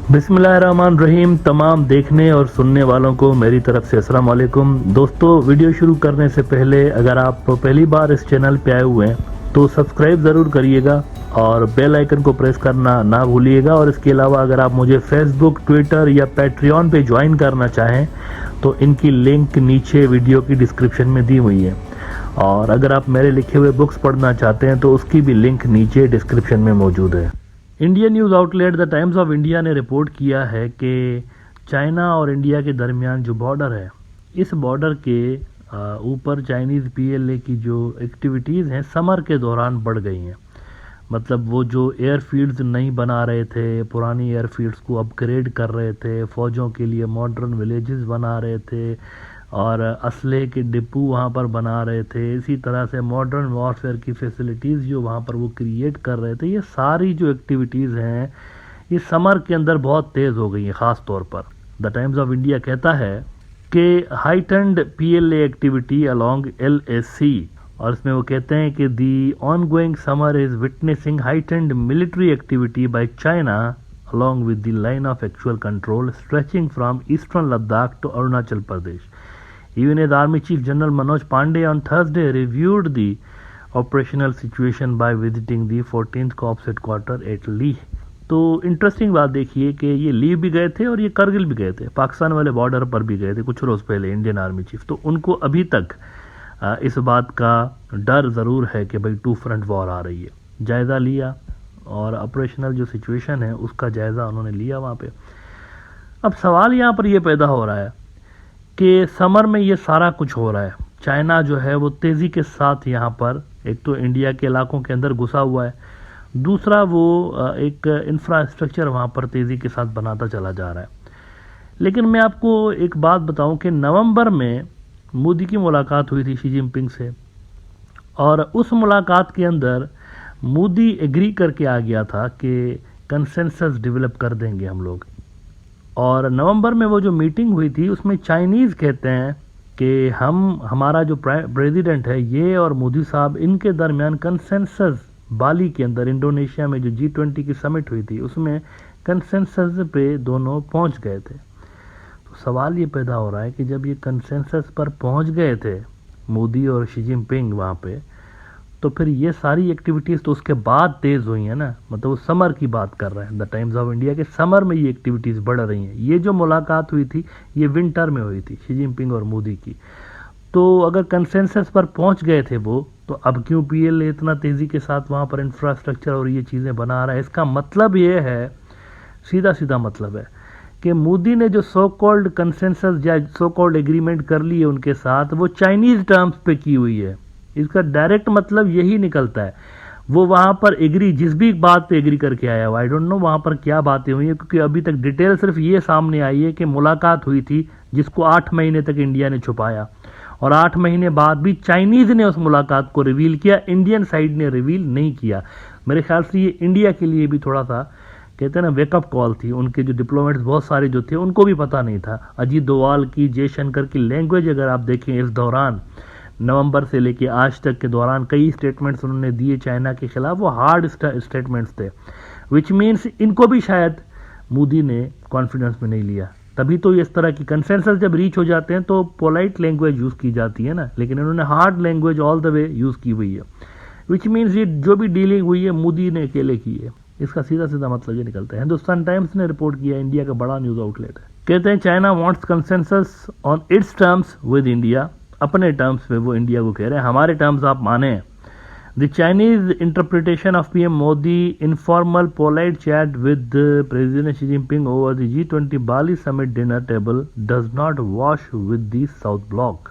बिस्मिल्लाहिर्रहमानिर्रहीम। तमाम देखने और सुनने वालों को मेरी तरफ से अस्सलाम वालेकुम। दोस्तों, वीडियो शुरू करने से पहले अगर आप पहली बार इस चैनल पे आए हुए हैं तो सब्सक्राइब ज़रूर करिएगा और बेल आइकन को प्रेस करना ना भूलिएगा। और इसके अलावा अगर आप मुझे फेसबुक, ट्विटर या पैट्रियन पे ज्वाइन करना चाहें तो इनकी लिंक नीचे वीडियो की डिस्क्रिप्शन में दी हुई है। और अगर आप मेरे लिखे हुए बुक्स पढ़ना चाहते हैं तो उसकी भी लिंक नीचे डिस्क्रिप्शन में मौजूद है। Indian news outlet the times of India ने रिपोर्ट किया है कि चाइना और इंडिया के दरमियान जो बॉर्डर है, इस बॉर्डर के ऊपर चाइनीज़ पीएलए की जो एक्टिविटीज़ हैं समर के दौरान बढ़ गई हैं। मतलब वो जो एयरफील्ड्स नहीं बना रहे थे, पुरानी एयरफील्ड्स को अपग्रेड कर रहे थे, फ़ौजों के लिए मॉडर्न विलेजेस बना रहे थे और असले के डिपो वहाँ पर बना रहे थे। इसी तरह से मॉडर्न वॉरफेयर की फैसिलिटीज़ जो वहाँ पर वो क्रिएट कर रहे थे, ये सारी जो एक्टिविटीज़ हैं ये समर के अंदर बहुत तेज़ हो गई हैं। ख़ास तौर पर द टाइम्स ऑफ इंडिया कहता है कि heightened PLA activity along LAC, और इसमें वो कहते हैं कि the ongoing summer is witnessing heightened military activity by China along with the line of actual control stretching from eastern Ladakh to Arunachal Pradesh. Even as Army Chief General Manoj Pandey on Thursday reviewed the operational situation by visiting the 14th Corps headquarters at Leh. तो interesting बात देखिए कि ये लीह भी गए थे और ये करगिल भी गए थे, पाकिस्तान वाले बॉर्डर पर भी गए थे कुछ रोज़ पहले इंडियन आर्मी चीफ। तो उनको अभी तक इस बात का डर ज़रूर है कि भाई टू फ्रंट वॉर आ रही है। जायज़ा लिया और ऑपरेशनल जो सिचुएशन है उसका जायज़ा उन्होंने लिया वहाँ पे। अब सवाल यहाँ पर ये पैदा हो रहा है कि समर में ये सारा कुछ हो रहा है, चाइना जो है वो तेज़ी के साथ यहाँ पर एक तो इंडिया के इलाकों के अंदर घुसा हुआ है, दूसरा वो एक इंफ्रास्ट्रक्चर वहाँ पर तेज़ी के साथ बनाता चला जा रहा है। लेकिन मैं आपको एक बात बताऊँ कि नवंबर में मोदी की मुलाकात हुई थी शी जिनपिंग से, और उस मुलाकात के अंदर मोदी एग्री करके आ गया था कि कंसेंसस डेवलप कर देंगे हम लोग। और नवंबर में वो जो मीटिंग हुई थी उसमें चाइनीज़ कहते हैं कि हमारा जो प्रेसिडेंट है ये और मोदी साहब, इनके दरमियान कंसेंसस बाली के अंदर इंडोनेशिया में जो G20 की समिट हुई थी उसमें कंसेंसस पे दोनों पहुंच गए थे। तो सवाल ये पैदा हो रहा है कि जब ये कंसेंसस पर पहुंच गए थे मोदी और शी जिनपिंग वहाँ पे, तो फिर ये सारी एक्टिविटीज़ तो उसके बाद तेज़ हुई हैं ना। मतलब वो समर की बात कर रहे हैं द टाइम्स ऑफ इंडिया के, समर में ये एक्टिविटीज़ बढ़ रही हैं। ये जो मुलाकात हुई थी ये विंटर में हुई थी शी जिनपिंग और मोदी की। तो अगर कंसेंसस पर पहुंच गए थे वो, तो अब क्यों पीएलए इतना तेज़ी के साथ वहाँ पर इंफ्रास्ट्रक्चर और ये चीज़ें बना रहा है? इसका मतलब ये है, सीधा सीधा मतलब है कि मोदी ने जो सो कॉल्ड कंसेंसस या सो कॉल्ड एग्रीमेंट कर ली है उनके साथ, वो चाइनीज़ टर्म्स पे की हुई है। इसका डायरेक्ट मतलब यही निकलता है वो वहाँ पर एग्री, जिस भी बात पे एग्री करके आया हुआ, आई डोंट नो वहाँ पर क्या बातें हुई हैं, क्योंकि अभी तक डिटेल सिर्फ ये सामने आई है कि मुलाकात हुई थी जिसको 8 महीने तक इंडिया ने छुपाया, और 8 महीने बाद भी चाइनीज़ ने उस मुलाकात को रिवील किया, इंडियन साइड ने रिवील नहीं किया। मेरे ख्याल से ये इंडिया के लिए भी थोड़ा सा कहते हैं ना वेकअप कॉल थी। उनके जो डिप्लोमेट्स बहुत सारे जो थे उनको भी पता नहीं था। अजीत डोवाल की, जयशंकर की लैंग्वेज अगर आप देखें इस दौरान नवंबर से लेके आज तक के दौरान कई स्टेटमेंट्स उन्होंने दिए चाइना के खिलाफ, वो हार्ड स्टेटमेंट्स थे, विच मीन्स इनको भी शायद मोदी ने कॉन्फिडेंस में नहीं लिया। तभी तो इस तरह की कंसेंसस जब रीच हो जाते हैं तो पोलाइट लैंग्वेज यूज़ की जाती है ना, लेकिन इन्होंने hard language all the way use की हुई है, विच मीन्स ये जो भी डीलिंग हुई है मोदी ने अकेले की है। इसका सीधा सीधा मतलब ये निकलता है। हिंदुस्तान टाइम्स ने रिपोर्ट किया, इंडिया का बड़ा न्यूज़ आउटलेट है, कहते हैं China wants consensus on it's terms with India. अपने टर्म्स पे वो इंडिया को कह रहे हैं हमारे टर्म्स आप माने। The Chinese interpretation of PM Modi informal polite chat with president Xi Jinping over the G20 Bali summit dinner table does not wash with the south block.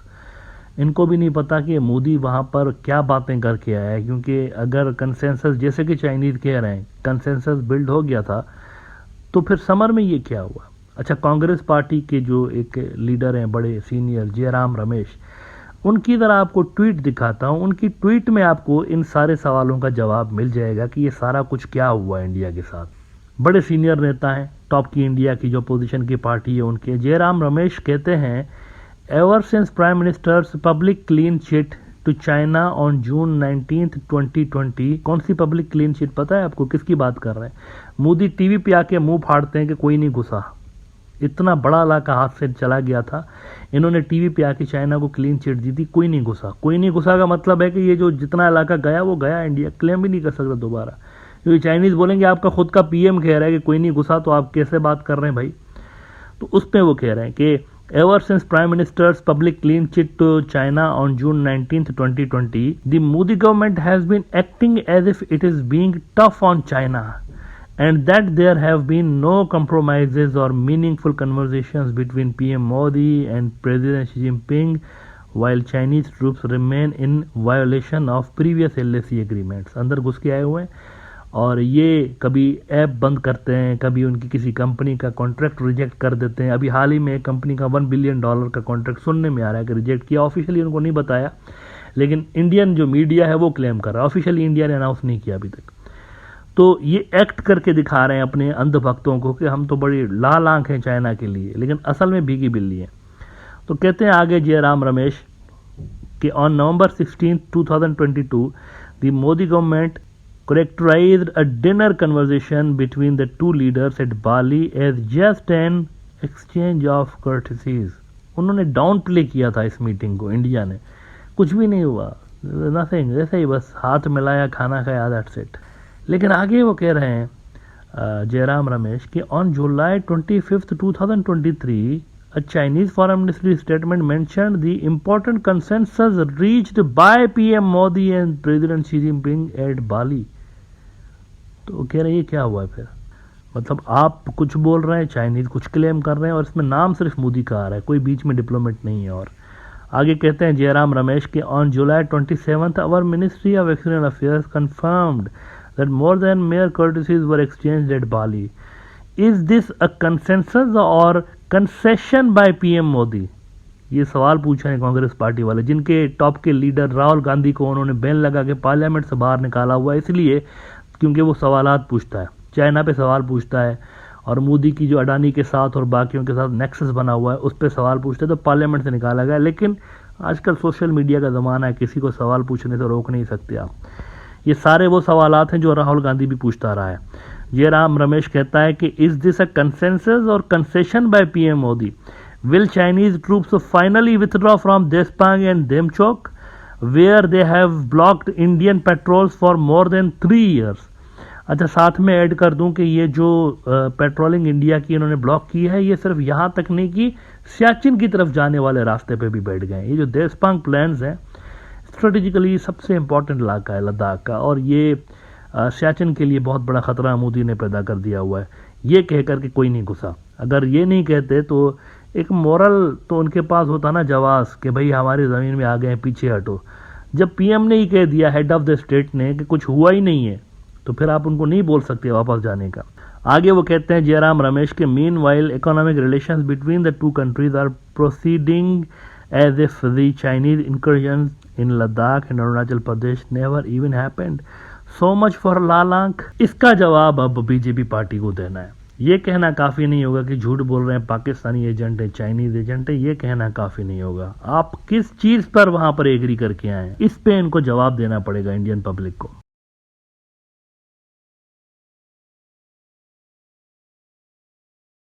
इनको भी नहीं पता कि मोदी वहाँ पर क्या बातें करके आया है, क्योंकि अगर कंसेंसस जैसे कि चाइनीज़ कह रहे हैं कंसेंसस बिल्ड हो गया था तो फिर समर में ये क्या हुआ? अच्छा, कांग्रेस पार्टी के जो एक लीडर हैं बड़े सीनियर, जयराम रमेश, उनकी तरह आपको ट्वीट दिखाता हूँ। उनकी ट्वीट में आपको इन सारे सवालों का जवाब मिल जाएगा कि ये सारा कुछ क्या हुआ इंडिया के साथ। बड़े सीनियर नेता हैं, टॉप की इंडिया की जो अपोजिशन की पार्टी है उनके, जयराम रमेश कहते हैं ever since prime minister's public clean chit to China on June 19, 2020। कौन सी पब्लिक क्लीन चिट पता है आपको? किसकी बात कर रहे हैं? मोदी टीवी पे आके मुंह फाड़ते हैं कि कोई नहीं घुसा। इतना बड़ा इलाका हाथ से चला गया था, इन्होंने टीवी पे आके चाइना को क्लीन चिट दी थी, कोई नहीं घुसा। कोई नहीं घुसा का मतलब है कि ये जो जितना इलाका गया वो गया, इंडिया क्लेम भी नहीं कर सकता दोबारा। क्योंकि चाइनीज बोलेंगे आपका खुद का पीएम कह रहा है कि कोई नहीं घुसा, तो आप कैसे बात कर रहे हैं भाई? तो उस पर वो कह रहे हैं कि ever since prime minister's public clean chit to China on June 19, 2020, the Modi government has been acting as if it is being tough on China and that there have been no compromises or meaningful conversations between PM Modi and President Xi Jinping while Chinese troops remain in violation of previous LAC agreements। अंदर घुस के आए हुए हैं और ये कभी app बंद करते हैं, कभी उनकी किसी कंपनी का कॉन्ट्रैक्ट रिजेक्ट कर देते हैं। अभी हाल ही में एक कंपनी का $1 बिलियन का कॉन्ट्रैक्ट सुनने में आ रहा है कि रिजेक्ट किया। ऑफिशियली उनको नहीं बताया, लेकिन इंडियन जो मीडिया है वो क्लेम कर रहा है। ऑफिशियली इंडिया ने अनाउंस नहीं किया अभी तक। तो ये एक्ट करके दिखा रहे हैं अपने अंधभक्तों को कि हम तो बड़ी लाल आंख हैं चाइना के लिए, लेकिन असल में भीगी बिल्ली है। तो कहते हैं आगे जयराम रमेश कि on November 16, 2022 the Modi government characterized a dinner conversation between the two leaders at Bali as just an exchange of courtesies। उन्होंने डाउन प्ले किया था इस मीटिंग को इंडिया ने, कुछ भी नहीं हुआ, नथिंग, ऐसे ही बस हाथ मिलाया, खाना खाया, दैट्स इट। लेकिन आगे वो कह रहे हैं जयराम रमेश कि on July 25, 2023 a Chinese foreign ministry statement mentioned the important consensus reached by PM Modi and President Xi Jinping at Bali। तो कह रहे हैं ये क्या हुआ है फिर? मतलब आप कुछ बोल रहे हैं, चाइनीज कुछ क्लेम कर रहे हैं, और इसमें नाम सिर्फ मोदी का आ रहा है, कोई बीच में डिप्लोमेट नहीं है। और आगे कहते हैं जयराम रमेश के on July 27 our ministry of external affairs confirmed that more than mere courtesies were exchanged at Bali। Is this a consensus or concession by PM Modi? ये सवाल पूछे हैं कांग्रेस पार्टी वाले, जिनके टॉप के लीडर राहुल गांधी को उन्होंने बैन लगा के पार्लियामेंट से बाहर निकाला हुआ है, इसलिए क्योंकि वो सवालात पूछता है, चाइना पे सवाल पूछता है, और मोदी की जो अडानी के साथ और बाकियों के साथ नेक्सस बना हुआ है उस पर सवाल पूछते हैं, तो पार्लियामेंट से निकाला गया। लेकिन आजकल सोशल मीडिया का ज़माना है, किसी को सवाल पूछने से रोक नहीं सकते आप। ये सारे वो सवालात हैं जो राहुल गांधी भी पूछता रहा है। जयराम रमेश कहता है कि is this a consensus or concession by PM Modi? Will Chinese troops finally withdraw from Depsang and Demchok where they have blocked Indian patrols for more than 3 years। अच्छा, साथ में ऐड कर दूं कि ये जो पेट्रोलिंग इंडिया की इन्होंने ब्लॉक की है, ये सिर्फ यहाँ तक नहीं कि सियाचिन की तरफ जाने वाले रास्ते पे भी बैठ गए। ये जो देशपांग प्लान्स हैं, स्ट्रेटेजिकली सबसे इंपॉर्टेंट इलाका है लद्दाख का, और ये सियाचिन के लिए बहुत बड़ा खतरा मोदी ने पैदा कर दिया हुआ है। ये कहकर के कोई नहीं घुसा। अगर ये नहीं कहते तो एक मोरल तो उनके पास होता ना जवाब कि भाई हमारी ज़मीन में आ गए, पीछे हटो। जब पीएम ने ही कह दिया, हेड ऑफ द स्टेट ने, कि कुछ हुआ ही नहीं है, तो फिर आप उनको नहीं बोल सकते वापस जाने का। आगे वो कहते हैं जयराम रमेश के meanwhile economic relations between the two countries are proceeding as if the Chinese incursions in Ladakh and Arunachal Pradesh never even happened। So much for लालांक। इसका जवाब अब बीजेपी पार्टी को देना है। ये कहना काफ़ी नहीं होगा कि झूठ बोल रहे हैं, पाकिस्तानी एजेंट है, चाइनीज एजेंट है, ये कहना काफ़ी नहीं होगा। आप किस चीज़ पर वहाँ पर एग्री करके आए, इस पे इनको जवाब देना पड़ेगा इंडियन पब्लिक को।